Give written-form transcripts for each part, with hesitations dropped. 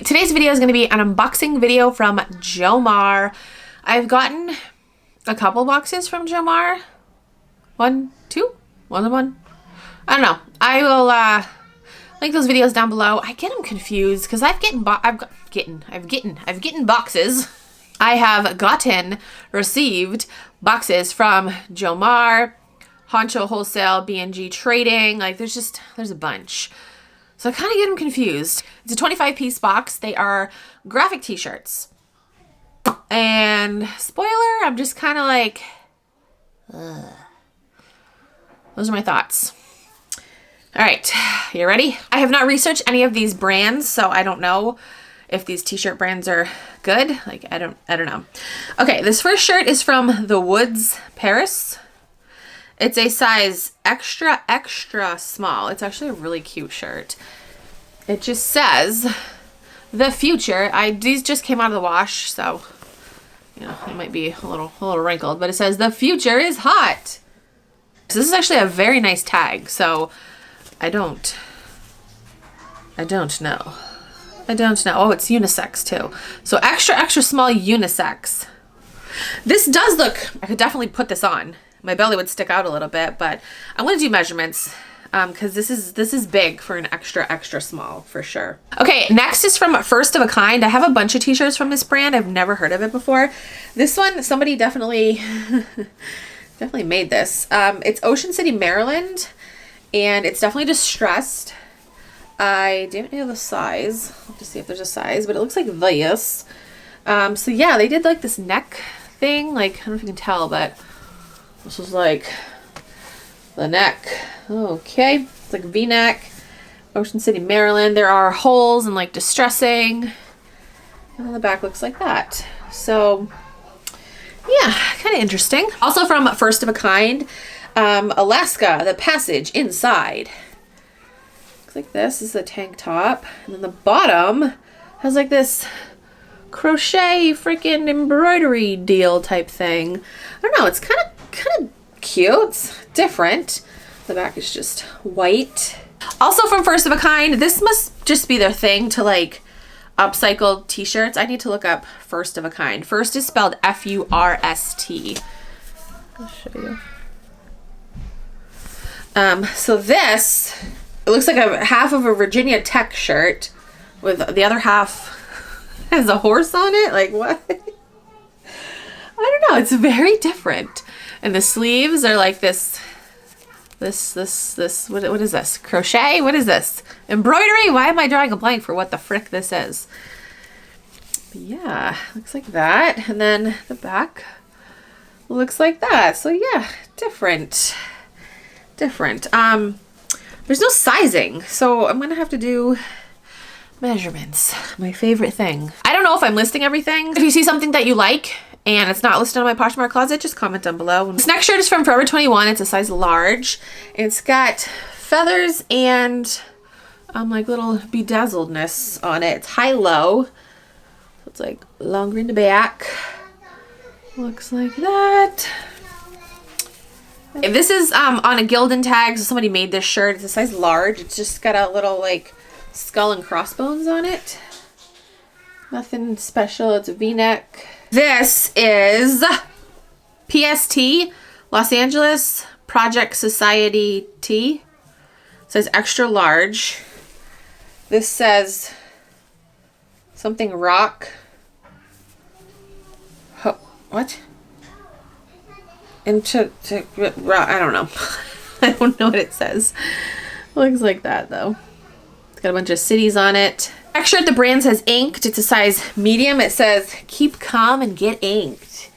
Today's video is going to be an unboxing video from Jomar. I've gotten a couple boxes from Jomar. One, I don't know. I will link those videos down below. I get them confused because I've gotten boxes. I have received boxes from Jomar, Honcho Wholesale, B&G Trading. Like there's a bunch. So I kind of get them confused. It's a 25-piece box. They are graphic t-shirts. And spoiler, I'm just kind of like, ugh. Those are my thoughts. All right, you ready? I have not researched any of these brands, so I don't know if these t-shirt brands are good. Like, I don't know. Okay, this first shirt is from The Woods, Paris. It's a size extra, extra small. It's actually a really cute shirt. It just says, the future. These just came out of the wash, so, you know, it might be a little wrinkled, but it says, the future is hot. So this is actually a very nice tag, so I don't know. Oh, it's unisex too. So extra, extra small unisex. This does look, I could definitely put this on. My belly would stick out a little bit, but I want to do measurements because this is big for an extra, extra small for sure. Okay, next is from First of a Kind. I have a bunch of t-shirts from this brand. I've never heard of it before. This one, somebody definitely made this. It's Ocean City, Maryland, and it's definitely distressed. I didn't know the size. I'll have to see if there's a size, but it looks like this. So yeah, they did like this neck thing. Like, I don't know if you can tell, but this is like the neck. Okay, it's like a V-neck. Ocean City, Maryland. There are holes and like distressing. And the back looks like that. So yeah, kind of interesting. Also from First of a Kind, Alaska, the passage inside. Looks like this is the tank top. And then the bottom has like this crochet freaking embroidery deal type thing. I don't know, it's kind of cute. It's different. The back is just white. Also from First of a Kind, this must just be their thing to like upcycle t-shirts. I need to look up First of a Kind. First is spelled F-U-R-S-T. I'll show you. So this, it looks like a half of a Virginia Tech shirt with the other half has a horse on it. Like what? I don't know. It's very different. And the sleeves are like this, what is this? Crochet? What is this? Embroidery? Why am I drawing a blank for what the frick this is? But yeah, looks like that. And then the back looks like that. So yeah, different. There's no sizing, so I'm gonna have to do measurements. My favorite thing. I don't know if I'm listing everything. If you see something that you like and it's not listed on my Poshmark closet, just comment down below. This next shirt is from Forever 21. It's a size large. It's got feathers and like little bedazzledness on it. It's high-low. So it's like longer in the back. Looks like that. This is on a Gildan tag. So somebody made this shirt. It's a size large. It's just got a little like skull and crossbones on it. Nothing special. It's a V-neck. This is PST, Los Angeles Project Society T. It says extra large. This says something rock. What? I don't know. I don't know what it says. Looks like that though. It's got a bunch of cities on it. Next shirt, the brand says inked. It's a size medium. It says keep calm and get inked.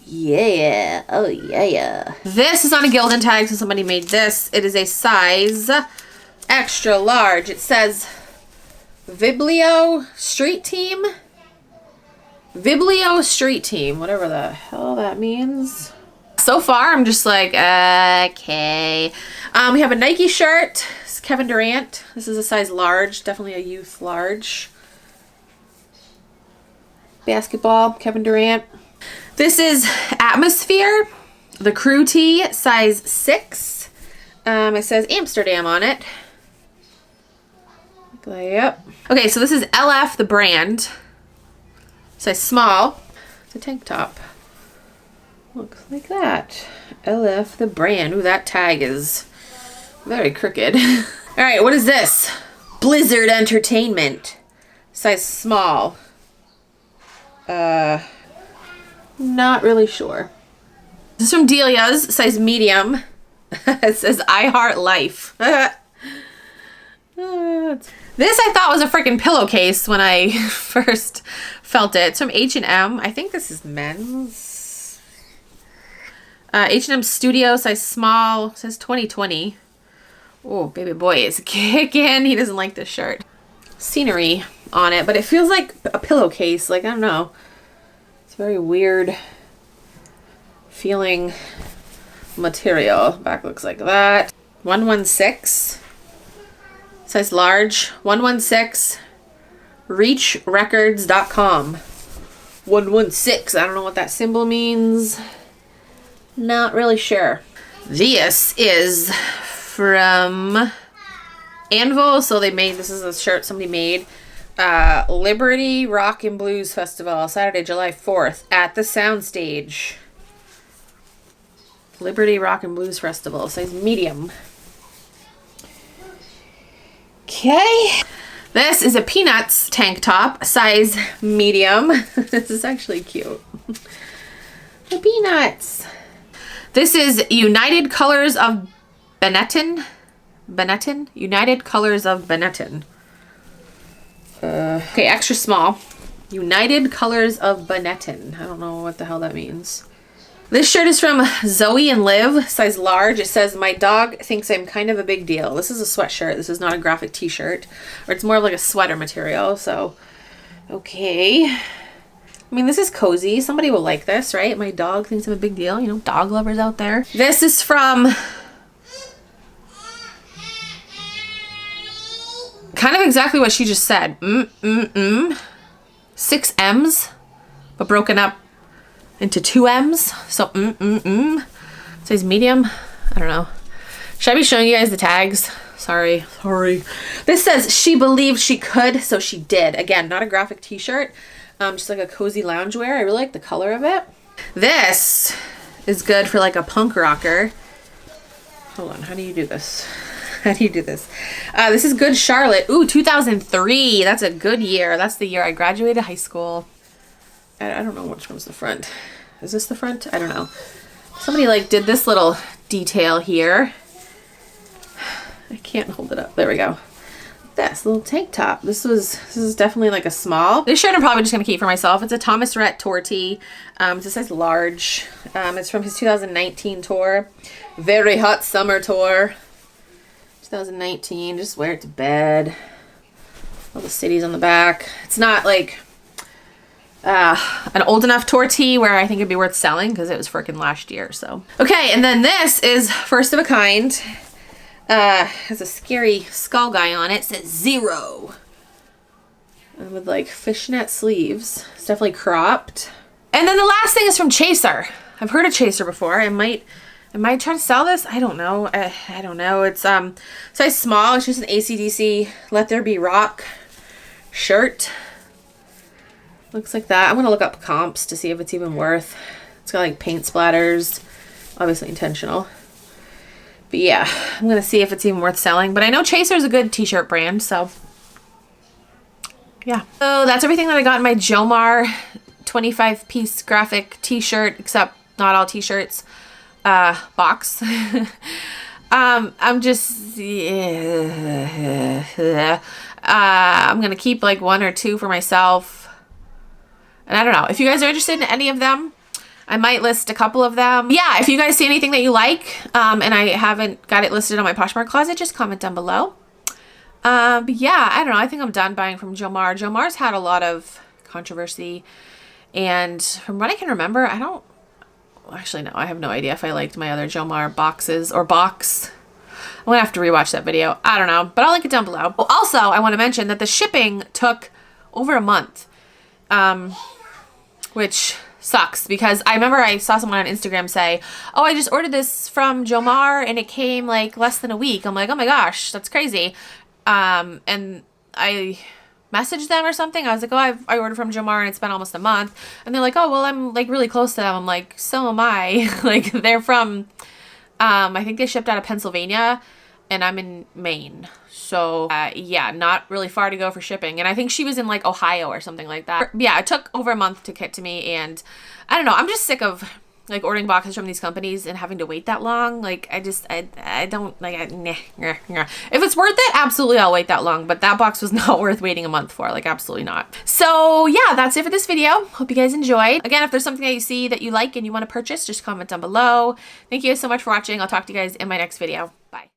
Yeah. Oh yeah. This is on a Gildan tag, so somebody made this. It is a size extra large. It says Viblio Street Team. Viblio Street Team. Whatever the hell that means. So far, I'm just like, okay. We have a Nike shirt. It's Kevin Durant. This is a size large. Definitely a youth large. Basketball, Kevin Durant. This is Atmosphere. The crew tee, size 6. It says Amsterdam on it. Like Yep. Okay, so this is LF, the brand. Size small. It's a tank top. Looks like that. LF, the brand. Ooh, that tag is very crooked. All right, what is this? Blizzard Entertainment. Size small. Not really sure. This is from Delia's, size medium. It says I Heart Life. This I thought was a freaking pillowcase when I first felt it. It's from H&M. I think this is men's. H&M Studio, size small. It says 2020. Oh, baby boy is kicking. He doesn't like this shirt. Scenery on it, but it feels like a pillowcase. Like, I don't know. It's very weird feeling material. Back looks like that. 116. Size large. 116. Reachrecords.com. 116. I don't know what that symbol means. Not really sure. This is from Anvil. So they made, this is a shirt somebody made. Liberty Rock and Blues Festival, Saturday, July 4th at the Soundstage. Liberty Rock and Blues Festival, size medium. Okay. This is a Peanuts tank top, size medium. This is actually cute. The Peanuts. This is United Colors of Benetton. Benetton? United Colors of Benetton. Okay, extra small. United Colors of Benetton. I don't know what the hell that means. This shirt is from Zoe and Liv, size large. It says, my dog thinks I'm kind of a big deal. This is a sweatshirt. This is not a graphic t-shirt. Or it's more of like a sweater material. So, okay. I mean, this is cozy. Somebody will like this, right? My dog thinks I'm a big deal. You know, dog lovers out there. This is from... kind of exactly what she just said. 6 M's, but broken up into 2 M's. So, Size medium. I don't know. Should I be showing you guys the tags? Sorry. This says, she believed she could, so she did. Again, not a graphic t-shirt. Just like a cozy loungewear. I really like the color of it. This is good for like a punk rocker. Hold on. How do you do this? How do you do this? This is Good Charlotte. Ooh, 2003. That's a good year. That's the year I graduated high school. I don't know which one's the front. Is this the front? I don't know. Somebody like did this little detail here. I can't hold it up. There we go. This little tank top. This is definitely like a small. This shirt I'm probably just gonna keep for myself. It's a Thomas Rhett tour tee. It's a size large. It's from his 2019 tour. Very hot summer tour. 2019, just wear it to bed. All the cities on the back. It's not like an old enough tour tee where I think it'd be worth selling because it was freaking last year. So okay, and then this is first of a kind. Has a scary skull guy on it. It says 0. And with like fishnet sleeves. It's definitely cropped. And then the last thing is from Chaser. I've heard of Chaser before. I might try to sell this. I don't know. I don't know. It's size small. It's just an AC/DC Let There Be Rock shirt. Looks like that. I'm gonna look up comps to see if it's even worth. It's got like paint splatters, obviously intentional. But yeah, I'm gonna see if it's even worth selling. But I know Chaser's a good t-shirt brand, so yeah. So that's everything that I got in my Jomar 25-piece graphic t-shirt, except not all t-shirts. Box. I'm just I'm gonna keep like 1 or 2 for myself, and I don't know if you guys are interested in any of them. I might list a couple of them. Yeah, if you guys see anything that you like, and I haven't got it listed on my Poshmark closet, just comment down below. But yeah, I don't know. I think I'm done buying from Jomar. Jomar's had a lot of controversy, and from what I can remember, actually, no, I have no idea if I liked my other Jomar boxes or box. I'm gonna have to rewatch that video. I don't know, but I'll link it down below. Well, also, I want to mention that the shipping took over a month, which sucks because I remember I saw someone on Instagram say, oh, I just ordered this from Jomar and it came like less than a week. I'm like, oh my gosh, that's crazy. And I messaged them or something. I was like, oh, I ordered from Jomar and it's been almost a month. And they're like, oh, well, I'm like really close to them. I'm like, so am I. Like they're from, I think they shipped out of Pennsylvania and I'm in Maine. So yeah, not really far to go for shipping. And I think she was in like Ohio or something like that. Yeah, it took over a month to get to me. And I don't know, I'm just sick of like ordering boxes from these companies and having to wait that long. Like I don't like, nah. If it's worth it, absolutely I'll wait that long, but that box was not worth waiting a month for, like absolutely not. So yeah, that's it for this video. Hope you guys enjoyed. Again, if there's something that you see that you like and you want to purchase, just comment down below. Thank you guys so much for watching. I'll talk to you guys in my next video. Bye.